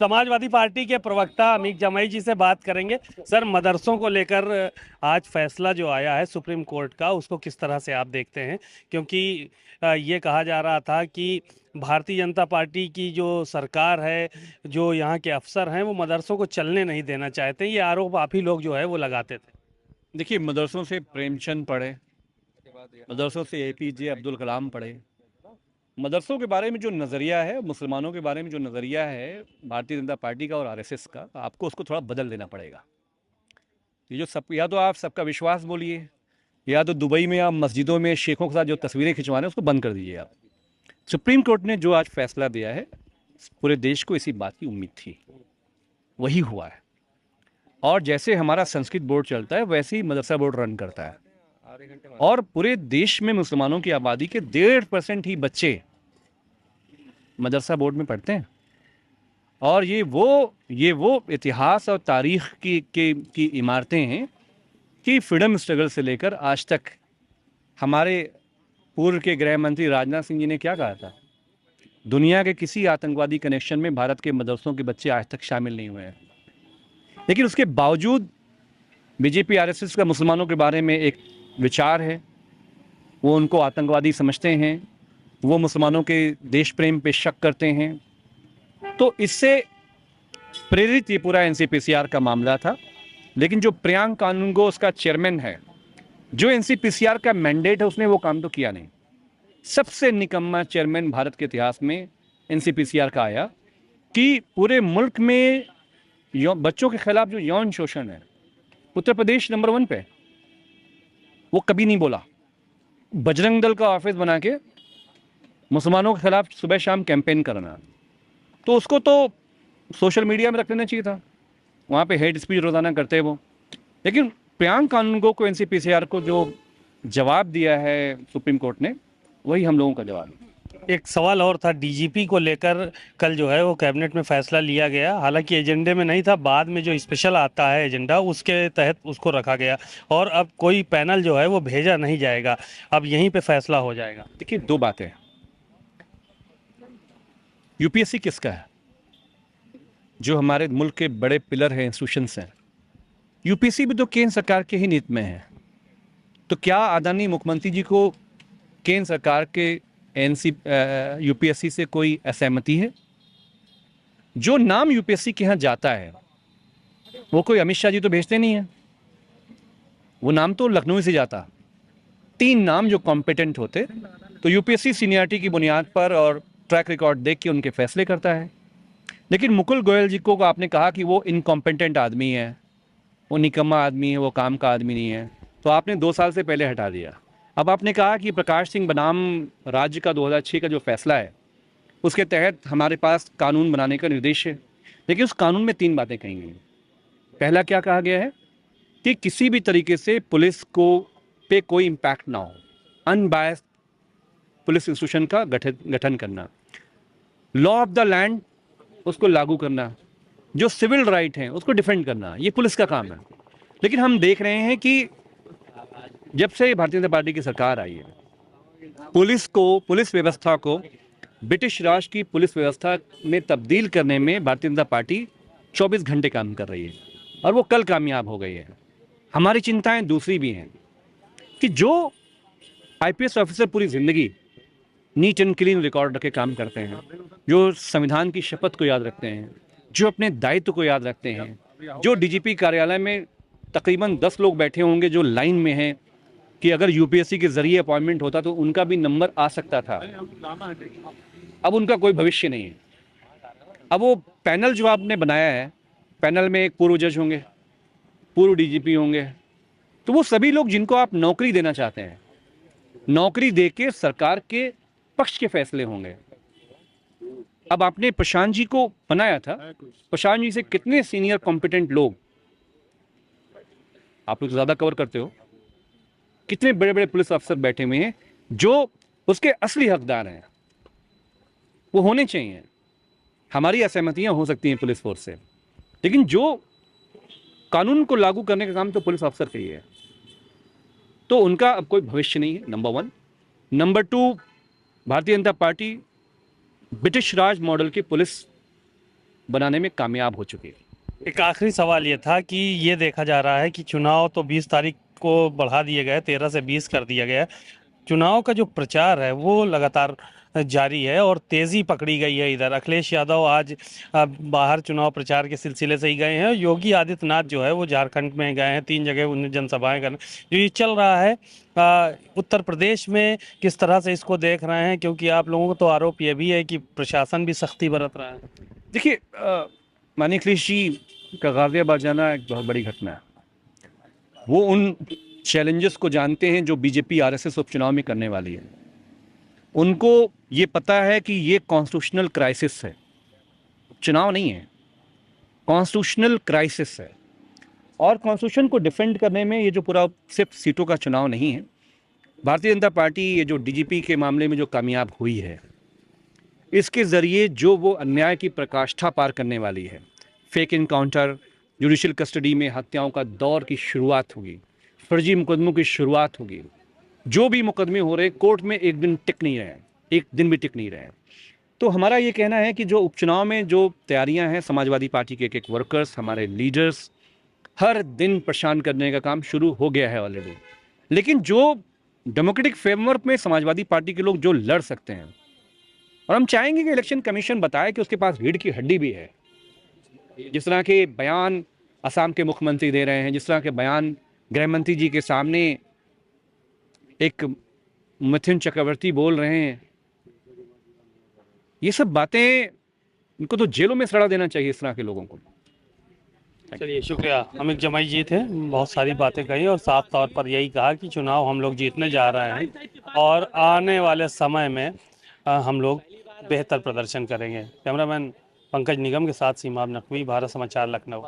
Samajwadi party के प्रवक्ता अमीक जमाई जी से बात करेंगे। सर, मदरसों को लेकर आज फैसला जो आया है सुप्रीम कोर्ट का, उसको किस तरह से आप देखते हैं? क्योंकि ये कहा जा रहा था कि भारतीय जनता पार्टी की जो सरकार है, जो यहाँ के अफसर हैं, वो मदरसों को चलने नहीं देना चाहते। ये आरोप आप ही लोग जो है वो लगाते थे। देखिए, मदरसों से प्रेमचंद पढ़े, मदरसों से एपीजे अब्दुल कलाम पढ़े। मदरसों के बारे में जो नज़रिया है, मुसलमानों के बारे में जो नज़रिया है भारतीय जनता पार्टी का और आरएसएस का, आपको उसको थोड़ा बदल देना पड़ेगा। ये जो सब, या तो आप सबका विश्वास बोलिए, या तो दुबई में आप मस्जिदों में शेखों के साथ जो तस्वीरें खिंचवा रहे हैं उसको बंद कर दीजिए आप। सुप्रीम कोर्ट ने जो आज फैसला दिया है, पूरे देश को इसी बात की उम्मीद थी, वही हुआ है। और जैसे हमारा संस्कृत बोर्ड चलता है वैसे ही मदरसा बोर्ड रन करता है। और पूरे देश में मुसलमानों की आबादी के 1.5% ही बच्चे मदरसा बोर्ड में पढ़ते हैं। और ये वो इतिहास और तारीख की इमारतें हैं कि फ्रीडम स्ट्रगल से लेकर आज तक हमारे पूर्व के गृह मंत्री राजनाथ सिंह जी ने क्या कहा था, दुनिया के किसी आतंकवादी कनेक्शन में भारत के मदरसों के बच्चे आज तक शामिल नहीं हुए हैं। लेकिन उसके बावजूद बीजेपी आरएसएस का मुसलमानों के बारे में एक विचार है, वो उनको आतंकवादी समझते हैं, वो मुसलमानों के देश प्रेम पे शक करते हैं। तो इससे प्रेरित ये पूरा एनसीपीसीआर का मामला था। लेकिन जो प्रियांक कानूनगो उसका चेयरमैन है, जो एनसीपीसीआर का मैंडेट है, उसने वो काम तो किया नहीं। सबसे निकम्मा चेयरमैन भारत के इतिहास में एनसीपीसीआर का आया कि पूरे मुल्क में बच्चों के खिलाफ जो यौन शोषण है, उत्तर प्रदेश नंबर 1 पे, वो कभी नहीं बोला। बजरंग दल का ऑफिस बना के मुसलमानों के खिलाफ सुबह शाम कैंपेन करना, तो उसको तो सोशल मीडिया में रख लेना चाहिए था, वहाँ पे हेट स्पीच रोजाना करते वो। लेकिन प्रियांक कानूनगो को एनसीपीसीआर को जो जवाब दिया है सुप्रीम कोर्ट ने, वही हम लोगों का जवाब है। एक सवाल और था डीजीपी को लेकर। कल जो है वो कैबिनेट में फैसला लिया गया, हालांकि एजेंडे में नहीं था, बाद में जो स्पेशल आता है एजेंडा उसके तहत उसको रखा गया। और अब कोई पैनल जो है वो भेजा नहीं जाएगा, अब यहीं पे फैसला हो जाएगा। देखिए, दो बातें, यूपीएससी किसका है? जो हमारे मुल्क के बड़े पिलर हैं, इंस्टीट्यूशंस हैं, यूपीएससी भी तो केंद्र सरकार के ही नीति में है। तो क्या आदरणीय मुख्यमंत्री जी को केंद्र सरकार के यूपीएससी से कोई असहमति है? जो नाम यूपीएससी के यहाँ जाता है वो कोई अमित शाह जी तो भेजते नहीं है, वो नाम तो लखनऊ से जाता। 3 नाम जो कॉम्पिटेंट होते, तो यूपीएससी सीनियरिटी की बुनियाद पर और ट्रैक रिकॉर्ड देख के उनके फैसले करता है। लेकिन मुकुल गोयल जी को आपने कहा कि वो इनकॉम्पिटेंट आदमी है, वो निकम्मा आदमी है, वो काम का आदमी नहीं है, तो आपने 2 साल से पहले हटा दिया। अब आपने कहा कि प्रकाश सिंह बनाम राज्य का 2006 का जो फैसला है, उसके तहत हमारे पास कानून बनाने का निर्देश है। लेकिन उस कानून में 3 बातें कही गई हैं। पहला क्या कहा गया है कि किसी भी तरीके से पुलिस को पे कोई इम्पैक्ट ना हो, अनबायस्ड पुलिस इंस्टीट्यूशन का गठन करना, लॉ ऑफ द लैंड उसको लागू करना, जो सिविल राइट हैं उसको डिफेंड करना, ये पुलिस का काम है। लेकिन हम देख रहे हैं कि जब से भारतीय जनता पार्टी की सरकार आई है, पुलिस व्यवस्था को ब्रिटिश राज की पुलिस व्यवस्था में तब्दील करने में भारतीय जनता पार्टी 24 घंटे काम कर रही है, और वो कल कामयाब हो गई है। हमारी चिंताएं दूसरी भी हैं कि जो आईपीएस ऑफिसर पूरी जिंदगी नीट एंड क्लीन रिकॉर्ड रख के काम करते हैं, जो संविधान की शपथ को याद रखते हैं, जो अपने दायित्व को याद रखते हैं, जो डीजीपी कार्यालय में तकरीबन 10 लोग बैठे होंगे जो लाइन में हैं कि अगर यूपीएससी के जरिए अपॉइंटमेंट होता तो उनका भी नंबर आ सकता था, अब उनका कोई भविष्य नहीं है। अब वो पैनल जो आपने बनाया है, पैनल में एक पूर्व जज होंगे, पूर्व डीजीपी होंगे, तो वो सभी लोग जिनको आप नौकरी देना चाहते हैं, नौकरी देके सरकार के पक्ष के फैसले होंगे। अब आपने प्रशांत जी को बनाया था, प्रशांत जी से कितने सीनियर कॉम्पिटेंट लोग, आप लोग ज्यादा कवर करते हो, कितने बड़े बड़े पुलिस अफसर बैठे हुए हैं जो उसके असली हकदार हैं, वो होने चाहिए। हमारी असहमतियां हो सकती हैं पुलिस फोर्स से, लेकिन जो कानून को लागू करने का काम तो पुलिस अफसर का ही है, तो उनका अब कोई भविष्य नहीं है, number 1। Number 2, Bharatiya Janata party British राज मॉडल की पुलिस बनाने में कामयाब हो चुकी है। एक आखिरी सवाल ये था कि ये देखा जा रहा है कि चुनाव तो 20 तारीख को बढ़ा दिए गए, 13 से 20 कर दिया गया है। चुनाव का जो प्रचार है वो लगातार जारी है और तेजी पकड़ी गई है। इधर अखिलेश यादव आज बाहर चुनाव प्रचार के सिलसिले से ही गए हैं। योगी आदित्यनाथ जो है वो झारखंड में गए हैं, 3 जगह उन्हें जनसभाएं करने। जो ये चल रहा है उत्तर प्रदेश में, किस तरह से इसको देख रहे हैं? क्योंकि आप लोगों को तो आरोप ये भी है कि प्रशासन भी सख्ती बरत रहा है। देखिए, माननीय अखिलेश जी का गाजियाबाद जाना एक बहुत बड़ी घटना है। वो उन चैलेंजेस को जानते हैं जो बीजेपी आरएसएस उपचुनाव में करने वाली है। उनको ये पता है कि ये कॉन्स्टिट्यूशनल क्राइसिस है, चुनाव नहीं है, कॉन्स्टिट्यूशनल क्राइसिस है। और कॉन्स्टिट्यूशन को डिफेंड करने में ये जो पूरा सिर्फ सीटों का चुनाव नहीं है। भारतीय जनता पार्टी ये जो डीजीपी के मामले में जो कामयाब हुई है, इसके ज़रिए जो वो अन्याय की प्रकाष्ठा पार करने वाली है, फेक इनकाउंटर, जुडिशियल कस्टडी में हत्याओं का दौर की शुरुआत होगी, फर्जी मुकदमों की शुरुआत होगी। जो भी मुकदमे हो रहे कोर्ट में एक दिन टिक नहीं रहे, एक दिन भी टिक नहीं रहे। तो हमारा ये कहना है कि जो उपचुनाव में जो तैयारियां हैं, समाजवादी पार्टी के एक वर्कर्स, हमारे लीडर्स हर दिन परेशान करने का काम शुरू हो गया है ऑलरेडी। लेकिन जो डेमोक्रेटिक फ्रेमवर्क में समाजवादी पार्टी के लोग जो लड़ सकते हैं, और हम चाहेंगे कि इलेक्शन कमीशन बताए कि उसके पास रीढ़ की हड्डी भी है। जिस तरह के बयान असम के मुख्यमंत्री दे रहे हैं, जिस तरह के बयान गृह मंत्री जी के सामने एक मिथुन चक्रवर्ती बोल रहे हैं, ये सब बातें इनको तो जेलों में सड़ा देना चाहिए इस तरह के लोगों को। चलिए, शुक्रिया। अमित जमाई जी थे, बहुत सारी बातें कही और साफ तौर पर यही कहा कि चुनाव हम लोग जीतने जा रहे हैं और आने वाले समय में हम लोग बेहतर प्रदर्शन करेंगे। कैमरामैन पंकज निगम के साथ सीमा नकवी, भारत समाचार, लखनऊ।